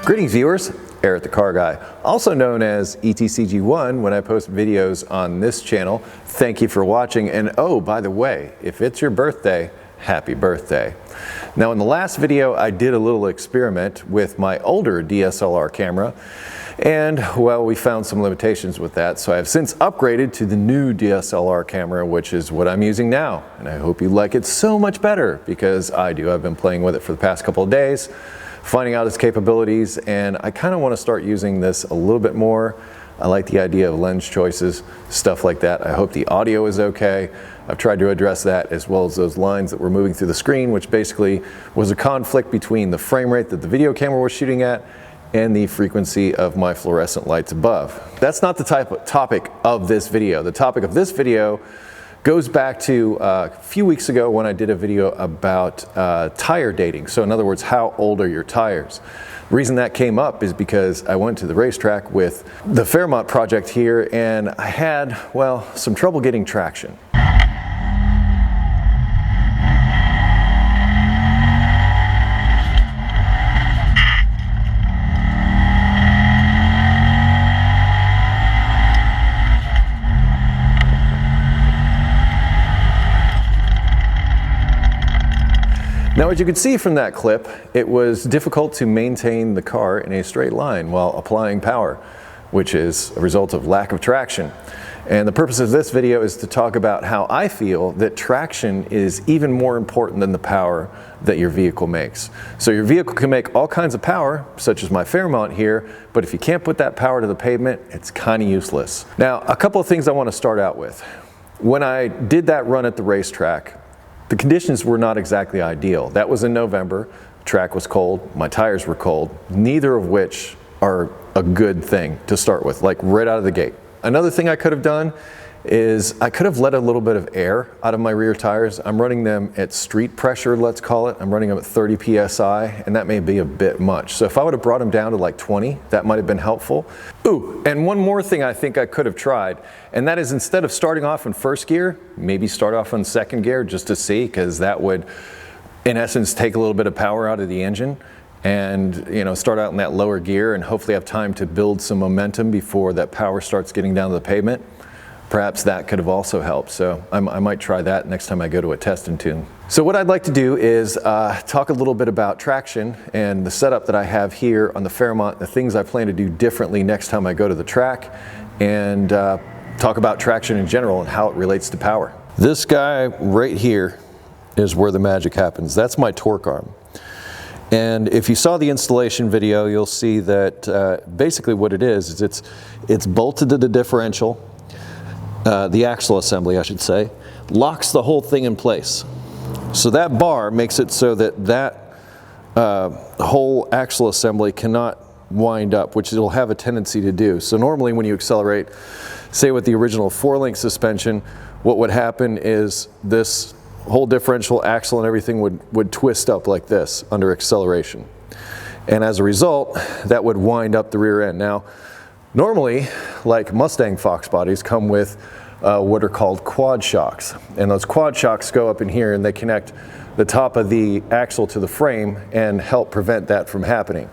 Greetings viewers, Eric the Car Guy, also known as ETCG1 when I post videos on this channel. Thank you for watching, and oh, by the way, if it's your birthday, happy birthday. Now in the last video I did a little experiment with my older DSLR camera, and well, we found some limitations with that, so I have since upgraded to the new DSLR camera, which is what I'm using now, and I hope you like it so much better, because I do. I've been playing with it for the past couple of days, finding out its capabilities, and I kind of want to start using this a little bit more. I like the idea of lens choices, stuff like that. I hope the audio is okay. I've tried to address that, as well as those lines that were moving through the screen, which basically was a conflict between the frame rate that the video camera was shooting at and the frequency of my fluorescent lights above. That's not the topic of this video. The topic of this video goes back to a few weeks ago when I did a video about tire dating. So in other words, how old are your tires? The reason that came up is because I went to the racetrack with the Fairmont project here, and I had, well, some trouble getting traction. Now, as you can see from that clip, it was difficult to maintain the car in a straight line while applying power, which is a result of lack of traction. And the purpose of this video is to talk about how I feel that traction is even more important than the power that your vehicle makes. So your vehicle can make all kinds of power, such as my Fairmont here, but if you can't put that power to the pavement, it's kind of useless. Now, a couple of things I want to start out with. When I did that run at the racetrack, the conditions were not exactly ideal. That was in November, the track was cold, my tires were cold, neither of which are a good thing to start with, like right out of the gate. Another thing I could have done is I could have let a little bit of air out of my rear tires. I'm running them at street pressure, let's call it. I'm running them at 30 PSI, and that may be a bit much. So if I would have brought them down to like 20, that might have been helpful. Ooh, and one more thing I think I could have tried, and that is instead of starting off in first gear, maybe start off in second gear just to see, because that would, in essence, take a little bit of power out of the engine. And start out in that lower gear and hopefully have time to build some momentum before that power starts getting down to the pavement. Perhaps that could have also helped. So I might try that next time I go to a test and tune. So what I'd like to do is talk a little bit about traction and the setup that I have here on the Fairmont, the things I plan to do differently next time I go to the track, and talk about traction in general and how it relates to power. This guy right here is where the magic happens. That's my torque arm. And if you saw the installation video, you'll see that basically what it is it's bolted to the differential, the axle assembly I should say, locks the whole thing in place. So that bar makes it so that whole axle assembly cannot wind up, which it'll have a tendency to do. So normally when you accelerate, say with the original 4-link suspension, what would happen is this whole differential, axle and everything would twist up like this under acceleration. And as a result, that would wind up the rear end. Now, normally, like Mustang Fox bodies come with what are called quad shocks. And those quad shocks go up in here and they connect the top of the axle to the frame and help prevent that from happening.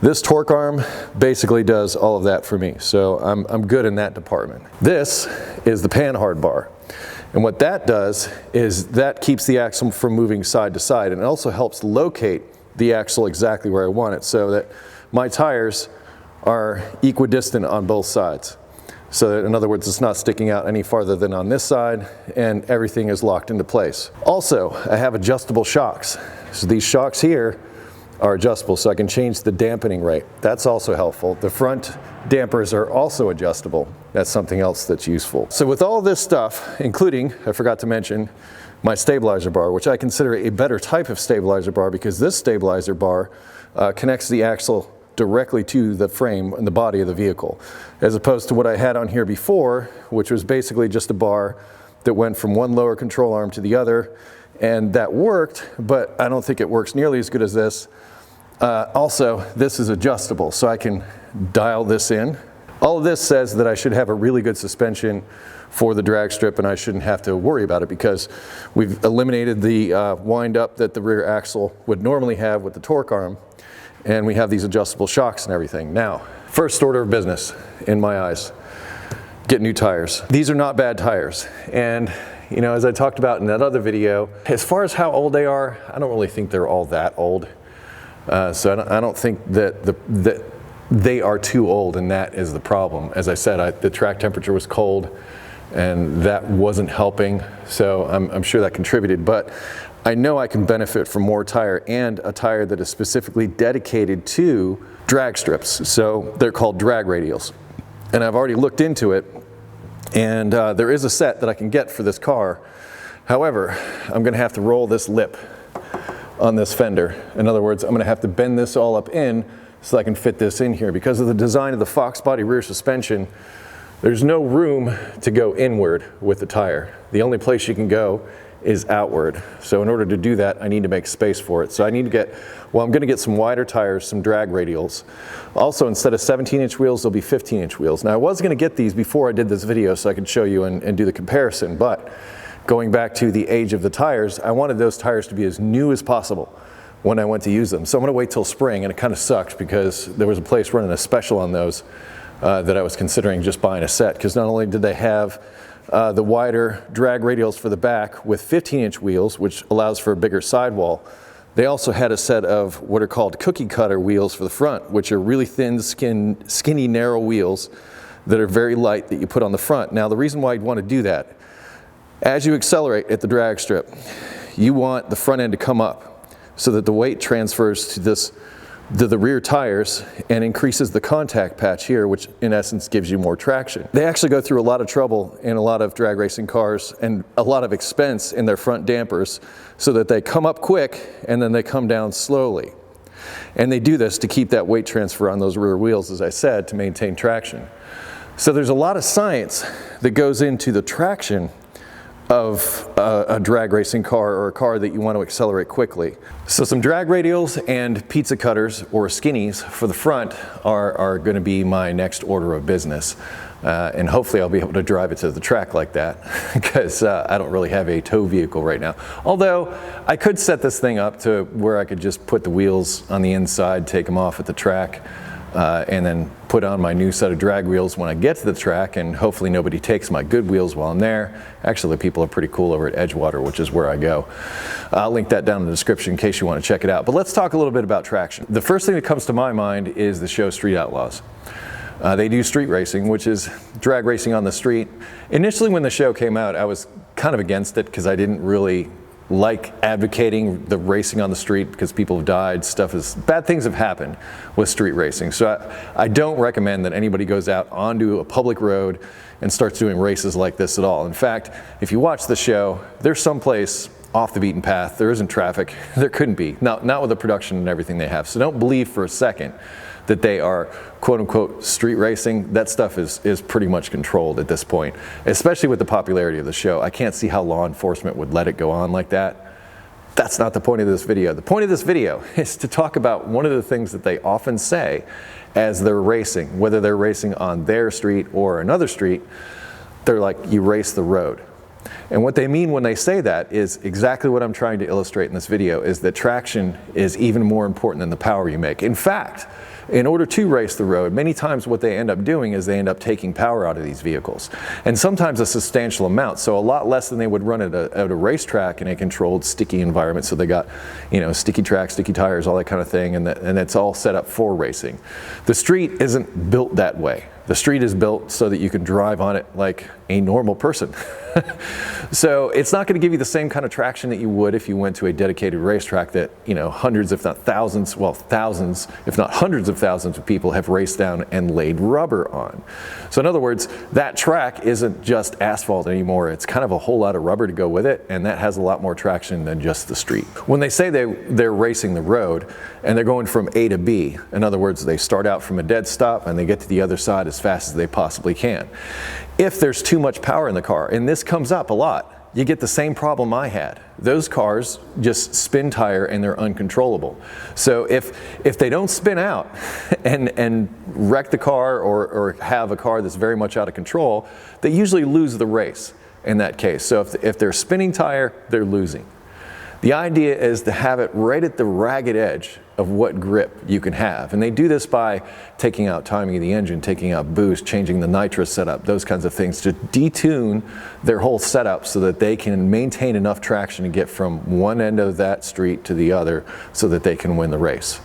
This torque arm basically does all of that for me. So I'm good in that department. This is the Panhard Bar. And what that does is that keeps the axle from moving side to side, and it also helps locate the axle exactly where I want it so that my tires are equidistant on both sides. So that, in other words, it's not sticking out any farther than on this side, and everything is locked into place. Also, I have adjustable shocks. So these shocks here are adjustable, so I can change the dampening rate. That's also helpful. The front dampers are also adjustable. That's something else that's useful. So with all this stuff, including, I forgot to mention, my stabilizer bar, which I consider a better type of stabilizer bar because this stabilizer bar connects the axle directly to the frame and the body of the vehicle, as opposed to what I had on here before, which was basically just a bar that went from one lower control arm to the other, and that worked, but I don't think it works nearly as good as this. Also, this is adjustable, so I can dial this in. All of this says that I should have a really good suspension for the drag strip, and I shouldn't have to worry about it because we've eliminated the wind up that the rear axle would normally have with the torque arm. and we have these adjustable shocks and everything. Now, first order of business in my eyes, get new tires. These are not bad tires, and you know, as I talked about in that other video, as far as how old they are, I don't really think they're all that old. So I don't think that they are too old, and that is the problem. As I said, the track temperature was cold, and that wasn't helping, so I'm sure that contributed. But I know I can benefit from more tire, and a tire that is specifically dedicated to drag strips. So they're called drag radials. And I've already looked into it, and there is a set that I can get for this car. However, I'm gonna have to roll this lip on this fender. In other words, I'm gonna have to bend this all up in so I can fit this in here. Because of the design of the Fox body rear suspension, there's no room to go inward with the tire. The only place you can go is outward. So in order to do that, I need to make space for it. So I need to get, well, I'm gonna get some wider tires, some drag radials. Also, instead of 17-inch wheels, they'll be 15-inch wheels. Now, I was gonna get these before I did this video so I could show you and do the comparison, but going back to the age of the tires, I wanted those tires to be as new as possible when I went to use them. So I'm gonna wait till spring, and it kind of sucked because there was a place running a special on those that I was considering just buying a set, because not only did they have the wider drag radials for the back with 15-inch wheels, which allows for a bigger sidewall, they also had a set of what are called cookie cutter wheels for the front, which are really thin, skinny, narrow wheels that are very light that you put on the front. Now, the reason why you'd want to do that, as you accelerate at the drag strip, you want the front end to come up so that the weight transfers to the rear tires and increases the contact patch here, which in essence gives you more traction. They actually go through a lot of trouble in a lot of drag racing cars and a lot of expense in their front dampers so that they come up quick and then they come down slowly. And they do this to keep that weight transfer on those rear wheels, as I said, to maintain traction. So there's a lot of science that goes into the traction of a drag racing car or a car that you want to accelerate quickly. So some drag radials and pizza cutters or skinnies for the front are going to be my next order of business. And hopefully I'll be able to drive it to the track like that, because I don't really have a tow vehicle right now. Although I could set this thing up to where I could just put the wheels on the inside, take them off at the track, and then put on my new set of drag wheels when I get to the track, and hopefully nobody takes my good wheels while I'm there. Actually, the people are pretty cool over at Edgewater, which is where I go. I'll link that down in the description in case you want to check it out. But let's talk a little bit about traction. The first thing that comes to my mind is the show Street Outlaws. They do street racing, which is drag racing on the street. Initially, when the show came out, I was kind of against it because I didn't really like advocating the racing on the street, because people have died, bad things have happened with street racing. So I don't recommend that anybody goes out onto a public road and starts doing races like this at all. In fact, if you watch the show, there's someplace off the beaten path, there isn't traffic, there couldn't be, not with the production and everything they have. So don't believe for a second that they are quote unquote street racing. That stuff is pretty much controlled at this point, especially with the popularity of the show. I can't see how law enforcement would let it go on like that. That's not the point of this video. The point of this video is to talk about one of the things that they often say as they're racing, whether they're racing on their street or another street. They're like, you race the road. And what they mean when they say that is exactly what I'm trying to illustrate in this video, is that traction is even more important than the power you make. In fact, in order to race the road, many times what they end up doing is they end up taking power out of these vehicles. And sometimes a substantial amount, so a lot less than they would run at a racetrack in a controlled, sticky environment. So they got, you know, sticky tracks, sticky tires, all that kind of thing, and it's all set up for racing. The street isn't built that way. The street is built so that you can drive on it like a normal person. So it's not going to give you the same kind of traction that you would if you went to a dedicated racetrack that, you know, hundreds if not thousands, well, thousands if not hundreds of thousands of people have raced down and laid rubber on. So in other words, that track isn't just asphalt anymore. It's kind of a whole lot of rubber to go with it, and that has a lot more traction than just the street. When they say they're racing the road and they're going from A to B, in other words, they start out from a dead stop and they get to the other side as fast as they possibly can. If there's too much power in the car, and this comes up a lot, you get the same problem I had. Those cars just spin tire and they're uncontrollable. So if they don't spin out and wreck the car or have a car that's very much out of control, they usually lose the race in that case. So if they're spinning tire, they're losing. The idea is to have it right at the ragged edge of what grip you can have. And they do this by taking out timing of the engine, taking out boost, changing the nitrous setup, those kinds of things to detune their whole setup so that they can maintain enough traction to get from one end of that street to the other so that they can win the race.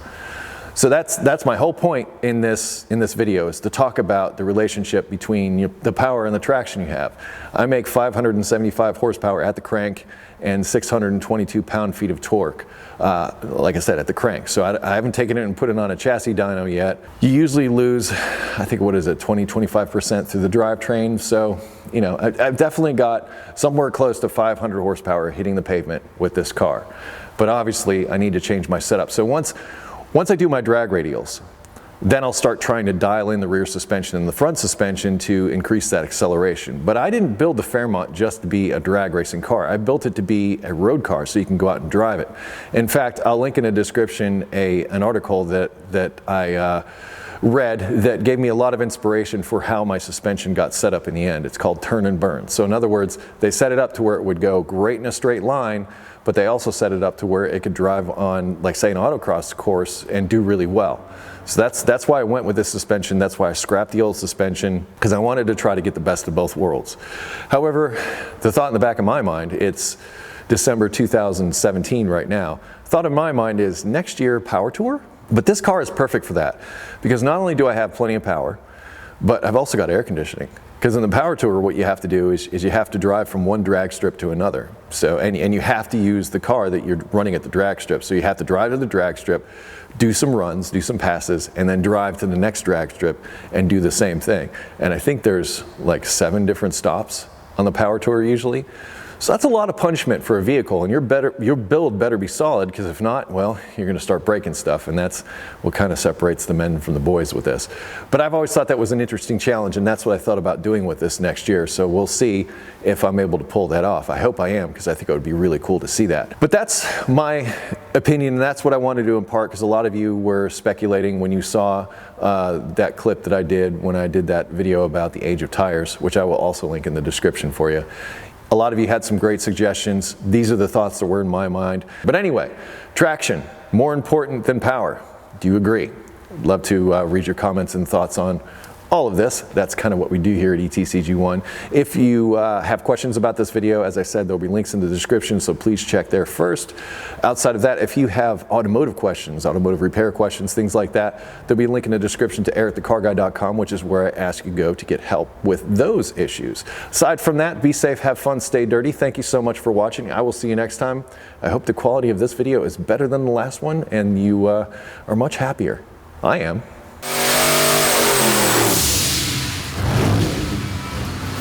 So that's my whole point in this video, is to talk about the relationship between the power and the traction you have. I make 575 horsepower at the crank and 622 pound-feet of torque, like I said, at the crank. So I haven't taken it and put it on a chassis dyno yet. You usually lose, I think, what is it, 20-25% through the drivetrain. So, you know, I've definitely got somewhere close to 500 horsepower hitting the pavement with this car. But obviously, I need to change my setup. So once I do my drag radials, then I'll start trying to dial in the rear suspension and the front suspension to increase that acceleration. But I didn't build the Fairmont just to be a drag racing car. I built it to be a road car so you can go out and drive it. In fact, I'll link in the description an article that I read that gave me a lot of inspiration for how my suspension got set up in the end. It's called turn and burn. So in other words, they set it up to where it would go great in a straight line, but they also set it up to where it could drive on, like say, an autocross course and do really well. So that's why I went with this suspension. That's why I scrapped the old suspension, because I wanted to try to get the best of both worlds. However, the thought in the back of my mind, it's December 2017 right now. The thought in my mind is next year Power Tour? But this car is perfect for that, because not only do I have plenty of power, but I've also got air conditioning. Because in the Power Tour, what you have to do is you have to drive from one drag strip to another. So, and you have to use the car that you're running at the drag strip. So you have to drive to the drag strip, do some runs, do some passes, and then drive to the next drag strip and do the same thing. And I think there's like 7 different stops on the Power Tour usually. So that's a lot of punishment for a vehicle, and your build better be solid, because if not, well, you're going to start breaking stuff, and that's what kind of separates the men from the boys with this. But I've always thought that was an interesting challenge, and that's what I thought about doing with this next year. So we'll see if I'm able to pull that off. I hope I am, because I think it would be really cool to see that. But that's my opinion, and that's what I wanted to impart, because a lot of you were speculating when you saw that clip that I did when I did that video about the age of tires, which I will also link in the description for you. A lot of you had some great suggestions. These are the thoughts that were in my mind. But anyway, traction, more important than power. Do you agree? I'd love to read your comments and thoughts on all of this. That's kind of what we do here at ETCG1. If you have questions about this video, as I said, there'll be links in the description, so please check there first. Outside of that, if you have automotive questions, automotive repair questions, things like that, there'll be a link in the description to eric.thecarguy.com, which is where I ask you to go to get help with those issues. Aside from that, be safe, have fun, stay dirty. Thank you so much for watching. I will see you next time. I hope the quality of this video is better than the last one and you are much happier. I am.